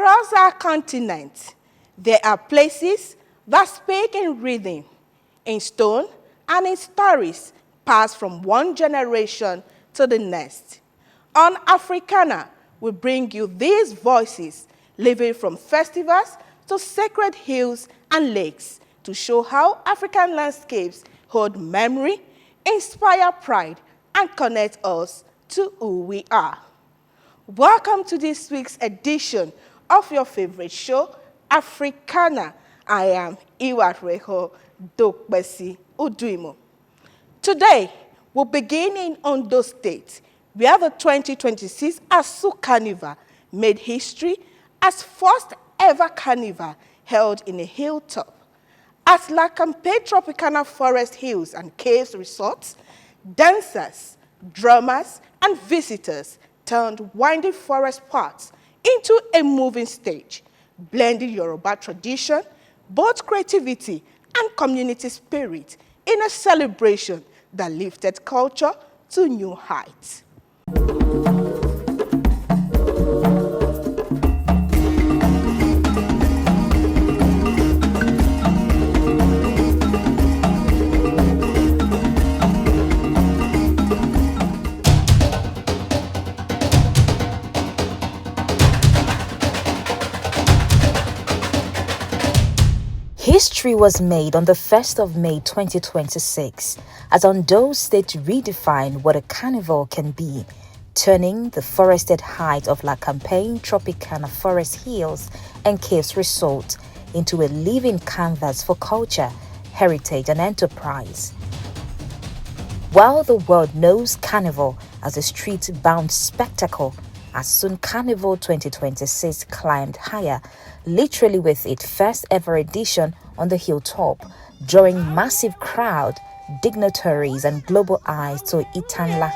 Across our continent, there are places that speak in rhythm, in stone, and in stories passed from one generation to the next. On Africana, we bring you these voices, living from festivals to sacred hills and lakes, to show how African landscapes hold memory, inspire pride, and connect us to who we are. Welcome to this week's edition of your favorite show, Africana. I am Iwatreho Dokbesi Uduimo. Today, we'll begin in Ondo State, where the 2026 ASUN Carnival made history as first ever carnival held in a hilltop. At La Campagne Tropicana Forest Hills and Caves Resorts, dancers, drummers, and visitors turned winding forest paths into a moving stage, blending Yoruba tradition, both creativity and community spirit in a celebration that lifted culture to new heights. History was made on the 1st of May 2026 as Ondo State redefined what a carnival can be, turning the forested height of La Campagne Tropicana Forest Hills and Caves Resort into a living canvas for culture, heritage, and enterprise. While the world knows Carnival as a street-bound spectacle, ASUN Carnival 2026 climbed higher, literally with its first ever edition on the hilltop, drawing massive crowd, dignitaries, and global eyes to Itanla.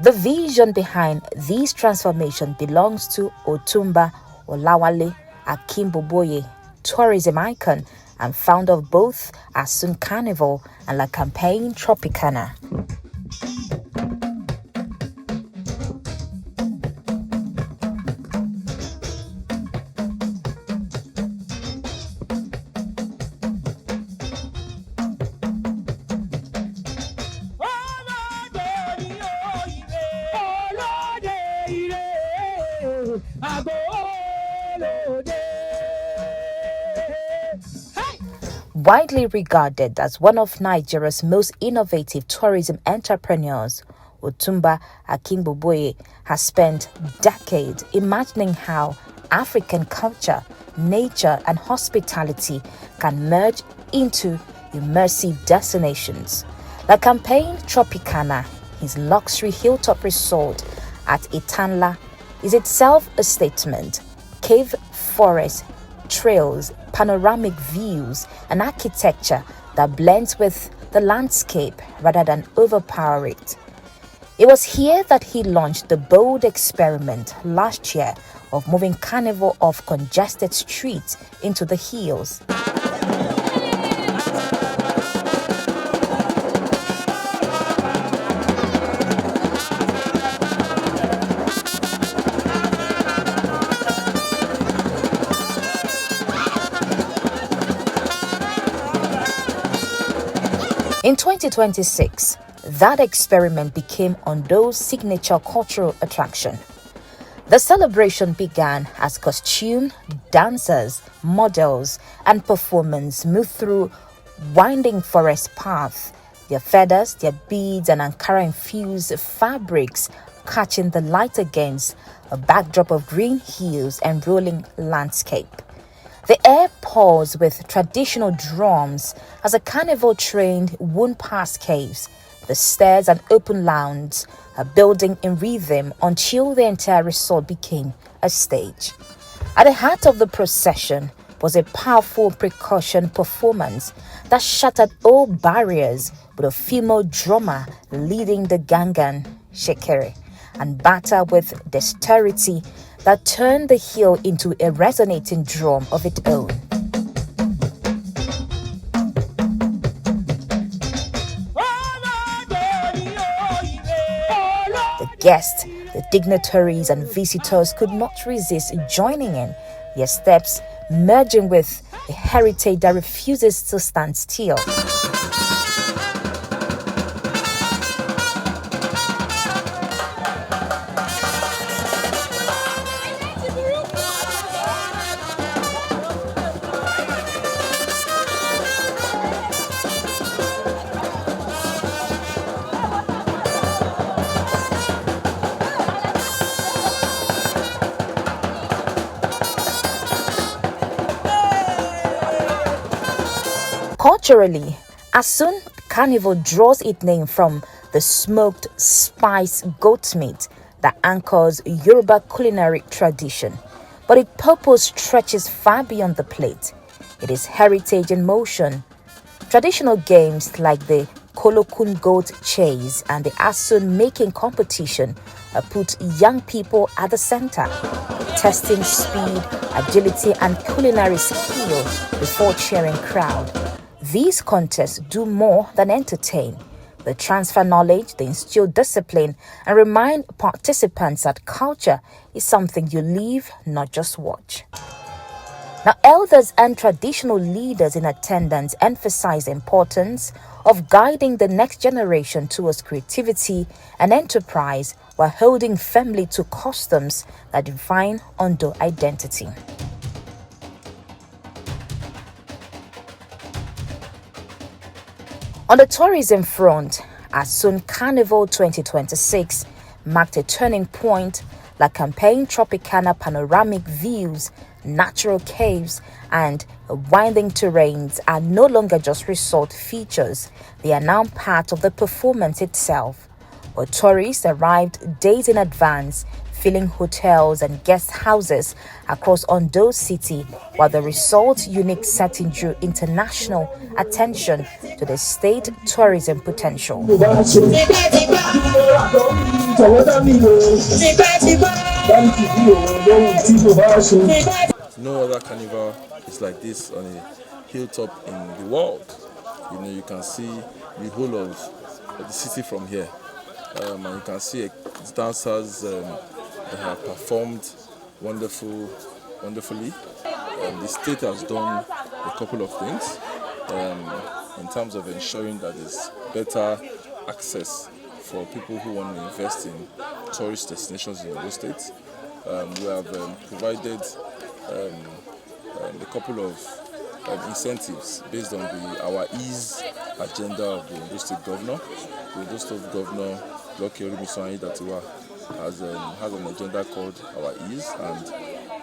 The vision behind this transformation belongs to Otumba Olawale Akimboboye, tourism icon and founder of both ASUN Carnival and La Campagne Tropicana. Widely regarded as one of Nigeria's most innovative tourism entrepreneurs, Otumba Akimboboye has spent decades imagining how African culture, nature, and hospitality can merge into immersive destinations. La Campagne Tropicana, his luxury hilltop resort at Itanla, is itself a statement. Cave forest, trails, panoramic views, and architecture that blends with the landscape rather than overpower it. It was here that he launched the bold experiment last year of moving Carnival off congested streets into the hills. In 2026, that experiment became Ondo's signature cultural attraction. The celebration began as costumed dancers, models, and performers moved through winding forest paths, their feathers, their beads, and Ankara-infused fabrics catching the light against a backdrop of green hills and rolling landscape. The air pours with traditional drums as a carnival train wound past caves, the stairs and open lawns, building in rhythm until the entire resort became a stage. At the heart of the procession was a powerful percussion performance that shattered all barriers, with a female drummer leading the gangan. shekere, and batter with dexterity that turned the hill into a resonating drum of its own. The guests, the dignitaries and visitors could not resist joining in, their steps merging with a heritage that refuses to stand still. Culturally, ASUN Carnival draws its name from the smoked spice goat meat that anchors Yoruba culinary tradition, but its purpose stretches far beyond the plate. It is heritage in motion. Traditional games like the Kolokun goat chase and the ASUN making competition put young people at the center, testing speed, agility, and culinary skill before cheering crowd. These contests do more than entertain. They transfer knowledge, they instill discipline, and remind participants that culture is something you live, not just watch. Now, elders and traditional leaders in attendance emphasize the importance of guiding the next generation towards creativity and enterprise while holding firmly to customs that define Ondo identity. On the tourism front, ASUN Carnival 2026 marked a turning point. Like Campagne Tropicana panoramic views, natural caves, and winding terrains are no longer just resort features. They are now part of the performance itself. Where tourists arrived days in advance, filling hotels and guest houses across Ondo City, while the resort's unique setting drew international attention to the state tourism potential. No other carnival is like this on a hilltop in the world. You can see the whole of the city from here, and you can see dancers that have performed wonderfully. The state has done a couple of things in terms of ensuring that there's better access for people who want to invest in tourist destinations in Ondo State. We have provided a couple of incentives based on our ease agenda of the Ondo State Governor. The Ondo State Governor, Yoruba, has an agenda called Our Ease, and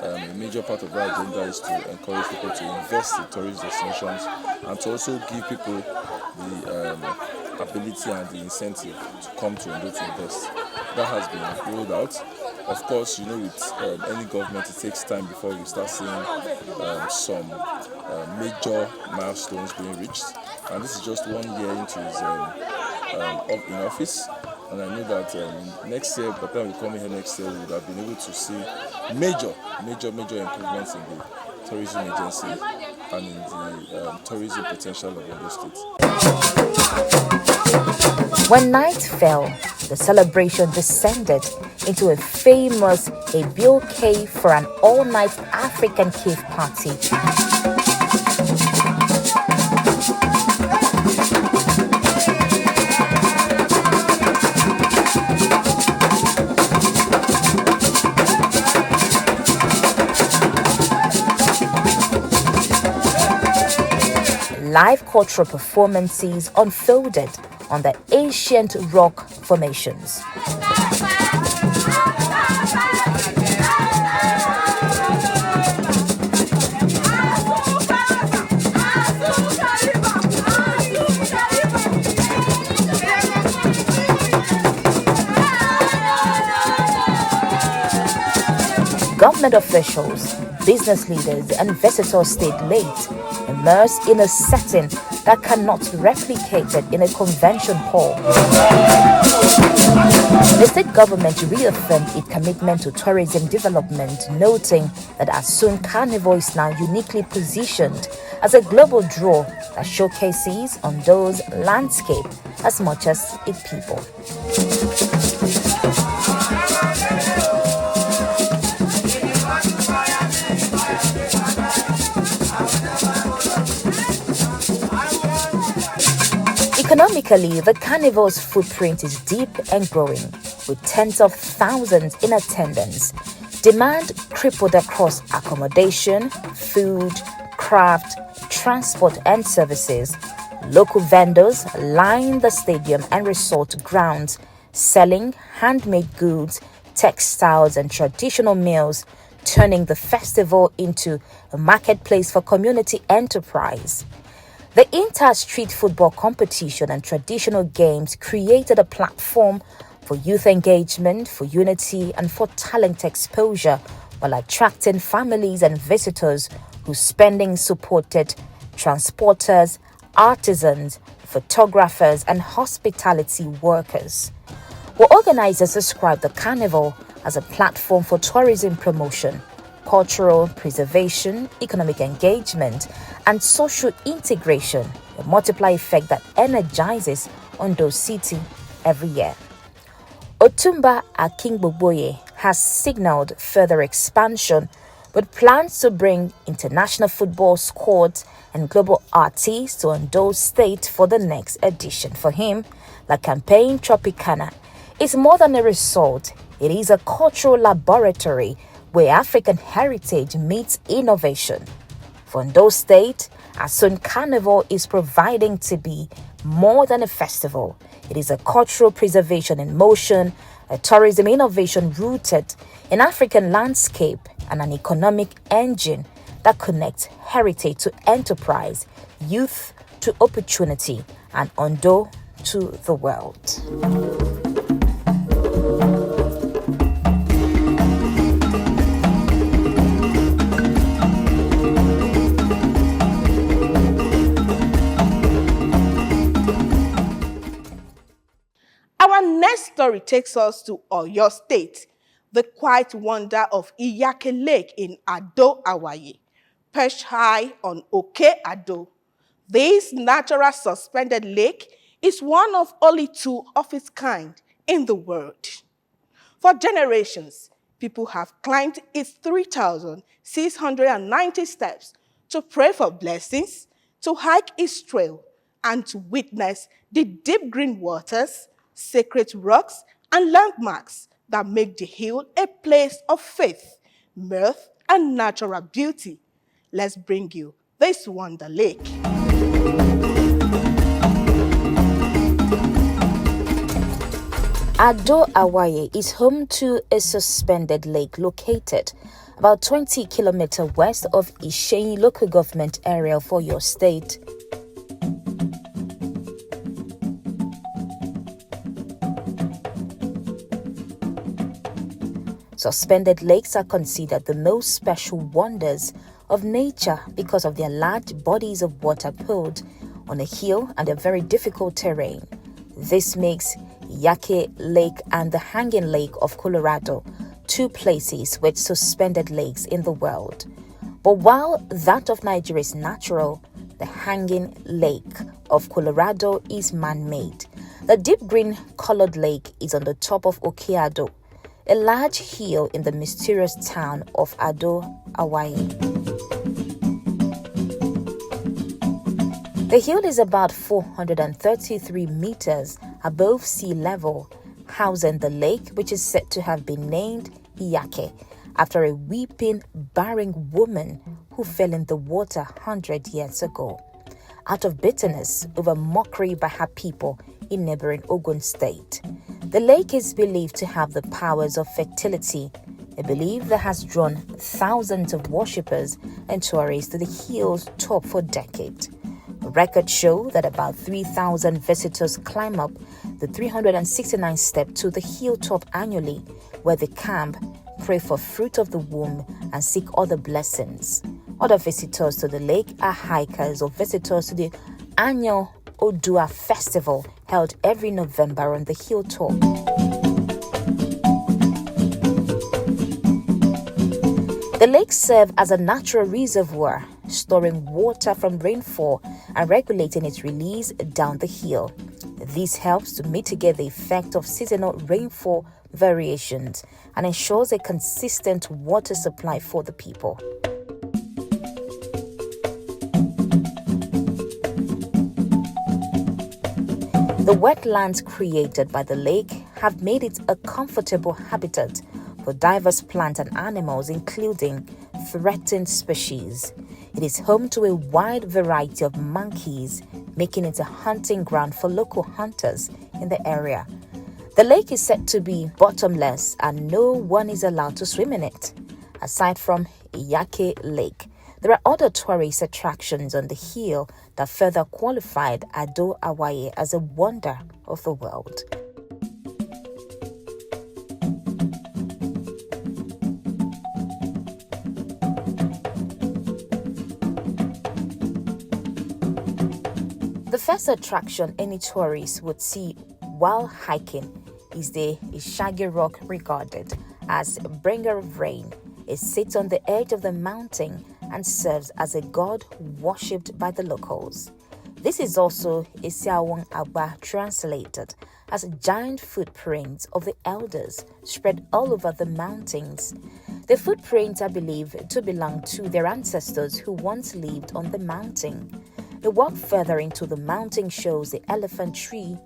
a major part of that agenda is to encourage people to invest in tourist destinations and to also give people the ability and the incentive to come to Ondo to invest. That has been rolled out. Of course, with any government, it takes time before you start seeing some major milestones being reached. And this is just 1 year into his in office. And I know that next year, by the time we come here next year, we would have been able to see major improvements in the tourism agency and in the tourism potential of Ondo State. When night fell, the celebration descended into a famous Abil cave for an all-night African cave party. Live cultural performances unfolded on the ancient rock formations. Government officials, business leaders, and visitors stayed late, immersed in a setting that cannot be replicated in a convention hall. The state government reaffirmed its commitment to tourism development, noting that ASUN Carnival is now uniquely positioned as a global draw that showcases Ondo's landscape as much as its people. Economically, the carnival's footprint is deep and growing, with tens of thousands in attendance. Demand crippled across accommodation, food, craft, transport and services. Local vendors line the stadium and resort grounds, selling handmade goods, textiles and traditional meals, turning the festival into a marketplace for community enterprise. The inter-street football competition and traditional games created a platform for youth engagement, for unity, and for talent exposure, while attracting families and visitors whose spending supported transporters, artisans, photographers, and hospitality workers. Well, organizers describe the carnival as a platform for tourism promotion, cultural preservation, economic engagement, and social integration, a multiplier effect that energizes Ondo City every year. Otumba Akingboboye has signaled further expansion with plans to bring international football squads and global artists to Ondo State for the next edition. For him, the Campagne Tropicana is more than a resort. It is a cultural laboratory where African heritage meets innovation. For Ondo State, ASUN Carnival is proving to be more than a festival. It is a cultural preservation in motion, a tourism innovation rooted in African landscape, and an economic engine that connects heritage to enterprise, youth to opportunity, and Ondo to the world. Our next story takes us to Ondo State, the quiet wonder of Iyake Lake in Ado, Hawaii, perched high on Oke Ado. This natural suspended lake is one of only two of its kind in the world. For generations, people have climbed its 3,690 steps to pray for blessings, to hike its trail, and to witness the deep green waters, sacred rocks, and landmarks that make the hill a place of faith, mirth, and natural beauty. Let's bring you this Wonder Lake. Ado, Hawaii is home to a suspended lake located about 20 kilometers west of Ishenyi local government area for your state. Suspended lakes are considered the most special wonders of nature because of their large bodies of water poured on a hill and their very difficult terrain. This makes Iyake Lake and the Hanging Lake of Colorado two places with suspended lakes in the world. But while that of Nigeria is natural, the Hanging Lake of Colorado is man-made. The deep green colored lake is on the top of Oke Ado, a large hill in the mysterious town of Ado, Hawaii. The hill is about 433 meters above sea level, housing the lake, which is said to have been named Iyake, after a weeping, barren woman who fell in the water 100 years ago, out of bitterness over mockery by her people in neighboring Ondo State. The lake is believed to have the powers of fertility, a belief that has drawn thousands of worshippers and tourists to the hill's top for decades. Records show that about 3,000 visitors climb up the 369 steps to the hilltop annually, where they camp, pray for fruit of the womb, and seek other blessings. Other visitors to the lake are hikers or visitors to the annual Odua Festival held every November on the hilltop. The lakes serve as a natural reservoir, storing water from rainfall and regulating its release down the hill. This helps to mitigate the effect of seasonal rainfall variations and ensures a consistent water supply for the people. The wetlands created by the lake have made it a comfortable habitat for diverse plants and animals, including threatened species. It is home to a wide variety of monkeys, making it a hunting ground for local hunters in the area. The lake is said to be bottomless and no one is allowed to swim in it. Aside from Iyake Lake, there are other tourist attractions on the hill that further qualified Ado Awaye as a wonder of the world. The first attraction any tourist would see while hiking is the Ishagi Rock, regarded as bringer of rain. It sits on the edge of the mountain and serves as a god worshipped by the locals. This is also Isiawong Agba, translated as giant footprints of the elders spread all over the mountains. The footprints are believed to belong to their ancestors who once lived on the mountain. A walk further into the mountain shows the elephant tree,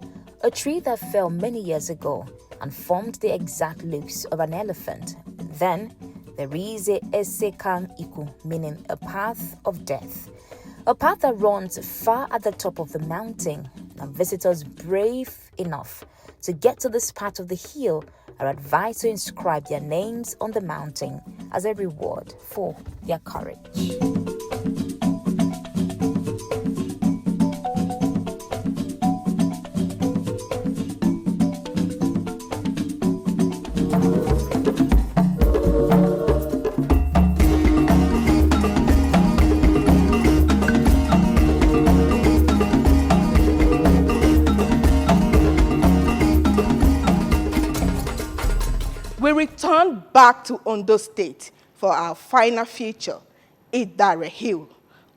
a tree that fell many years ago and formed the exact looks of an elephant. Then there is a Esekang Iku, meaning a path of death, a path that runs far at the top of the mountain, and visitors brave enough to get to this part of the hill are advised to inscribe their names on the mountain as a reward for their courage. We return back to Ondo State for our final feature, Idare Hill,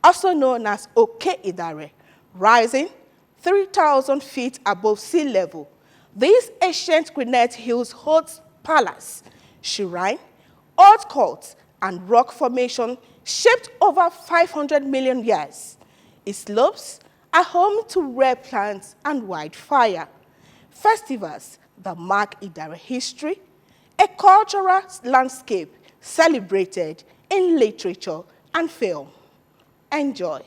also known as Oke Idare, rising 3,000 feet above sea level. These ancient granite hills host palace, shrine, old courts, and rock formation shaped over 500 million years. Its slopes are home to rare plants and wildfire. Festivals that mark Idare history, a cultural landscape celebrated in literature and film. Enjoy.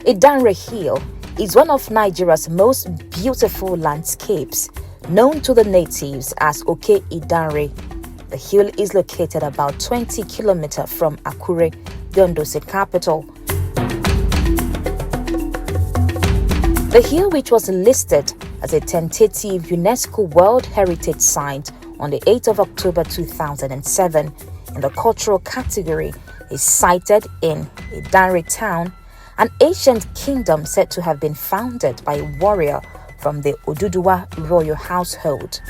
Idare Hill is one of Nigeria's most beautiful landscapes, known to the natives as Oke Idare. The hill is located about 20 kilometers from Akure, the Ondo State capital. The hill, which was listed as a tentative UNESCO World Heritage Site on the 8th of October 2007 in the cultural category, is sited in Idare town, an ancient kingdom said to have been founded by a warrior from the Oduduwa royal household.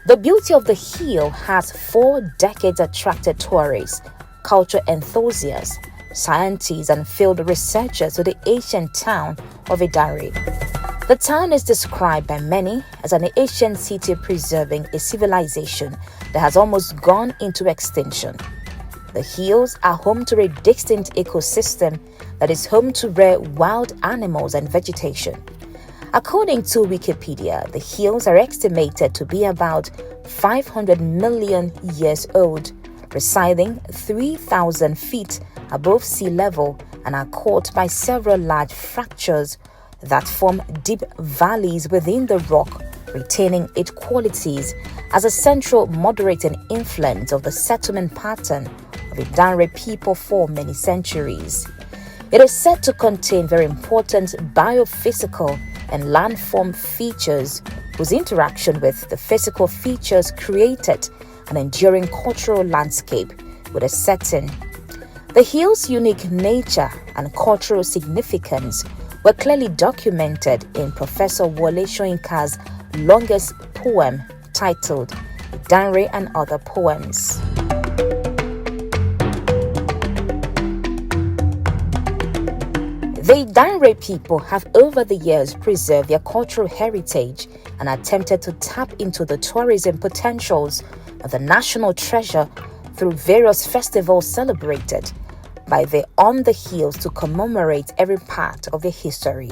The beauty of the hill has for decades attracted tourists, culture enthusiasts, scientists, and field researchers to the ancient town of Idare. The town is described by many as an ancient city preserving a civilization that has almost gone into extinction. The hills are home to a distinct ecosystem that is home to rare wild animals and vegetation. According to Wikipedia, the hills are estimated to be about 500 million years old, residing 3,000 feet above sea level, and are caught by several large fractures that form deep valleys within the rock, retaining its qualities as a central moderating influence of the settlement pattern of the Danre people for many centuries. It is said to contain very important biophysical and landform features whose interaction with the physical features created an enduring cultural landscape with a setting. The hill's unique nature and cultural significance were clearly documented in Professor Wole Soyinka's longest poem titled Danre and Other Poems. The Danre people have over the years preserved their cultural heritage and attempted to tap into the tourism potentials of the national treasure through various festivals celebrated by the On the Hills to commemorate every part of their history.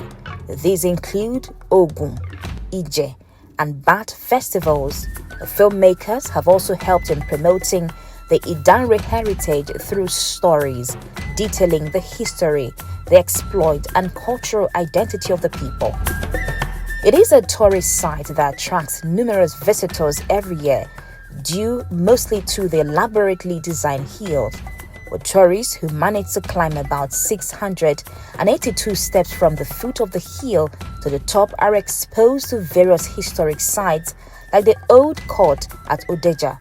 These include Ogun, Ije, and Bat festivals. The filmmakers have also helped in promoting the Idanre heritage through stories detailing the history, the exploit, and cultural identity of the people. It is a tourist site that attracts numerous visitors every year, due mostly to the elaborately designed hills, with tourists who manage to climb about 682 steps from the foot of the hill to the top are exposed to various historic sites like the Old Court at Odeja,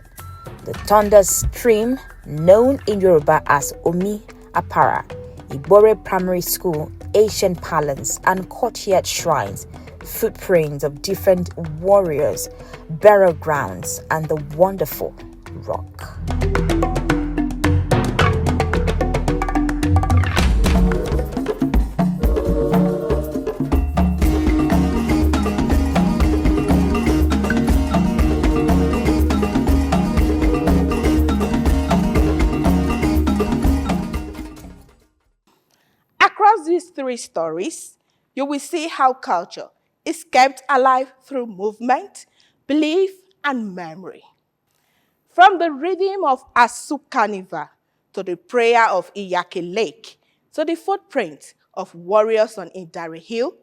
the Thunder Stream, known in Yoruba as Omi Apara, Ibore Primary School, ancient palace and courtyard shrines, footprints of different warriors, burial grounds, and the wonderful rock. Across these three stories, you will see how culture is kept alive through movement, belief, and memory. From the rhythm of ASUN Carnival to the prayer of Iyake Lake to the footprint of warriors on Idari Hill,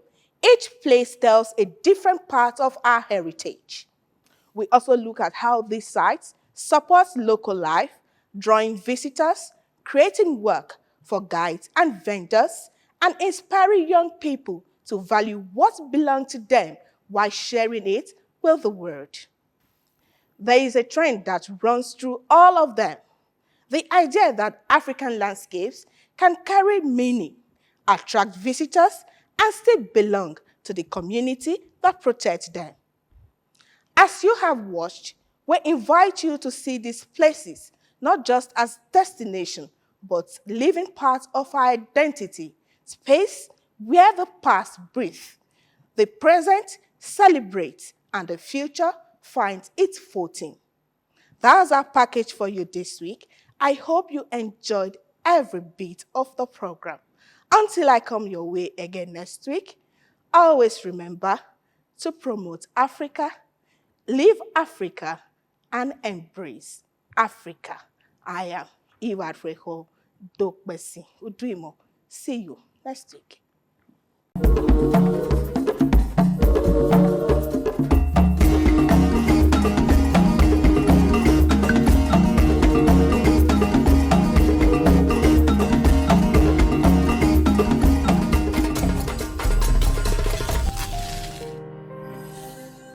each place tells a different part of our heritage. We also look at how these sites support local life, drawing visitors, creating work for guides and vendors, and inspiring young people to value what belongs to them while sharing it with the world. There is a trend that runs through all of them. The idea that African landscapes can carry meaning, attract visitors, and still belong to the community that protects them. As you have watched, we invite you to see these places not just as destination, but living parts of our identity, space where the past breathes, the present celebrates, and the future finds its footing. That's our package for you this week. I hope you enjoyed every bit of the program. Until I come your way again next week, always remember to promote Africa, live Africa, and embrace Africa. I am Iwadreho Dokbesi Udwimo. See you next week.